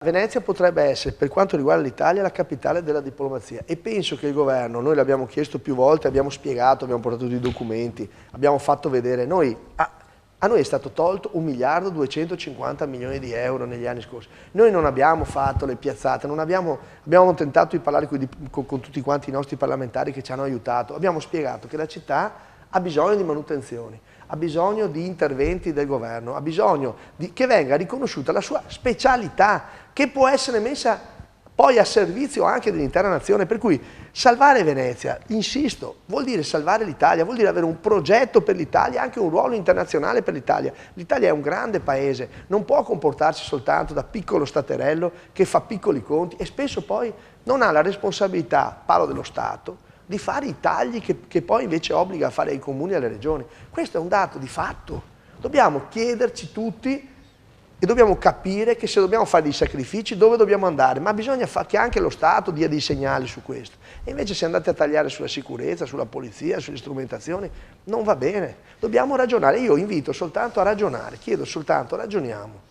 Venezia potrebbe essere, per quanto riguarda l'Italia, la capitale della diplomazia e penso che il governo, noi l'abbiamo chiesto più volte, abbiamo spiegato, abbiamo portato dei documenti, abbiamo fatto vedere, a noi è stato tolto 1.250 milioni di euro negli anni scorsi. Noi non abbiamo fatto le piazzate, abbiamo tentato di parlare con tutti quanti i nostri parlamentari che ci hanno aiutato, abbiamo spiegato che la città ha bisogno di manutenzioni, ha bisogno di interventi del governo, ha bisogno che venga riconosciuta la sua specialità, che può essere messa poi a servizio anche dell'intera nazione. Per cui salvare Venezia, insisto, vuol dire salvare l'Italia, vuol dire avere un progetto per l'Italia, anche un ruolo internazionale per l'Italia. L'Italia è un grande paese, non può comportarsi soltanto da piccolo staterello che fa piccoli conti e spesso poi non ha la responsabilità, parlo dello Stato, di fare i tagli che poi invece obbliga a fare ai comuni e alle regioni. Questo è un dato di fatto. Dobbiamo chiederci tutti e dobbiamo capire che se dobbiamo fare dei sacrifici dove dobbiamo andare, ma bisogna che anche lo Stato dia dei segnali su questo. E invece se andate a tagliare sulla sicurezza, sulla polizia, sulle strumentazioni, non va bene. Dobbiamo ragionare. Io invito soltanto a ragionare, chiedo soltanto ragioniamo.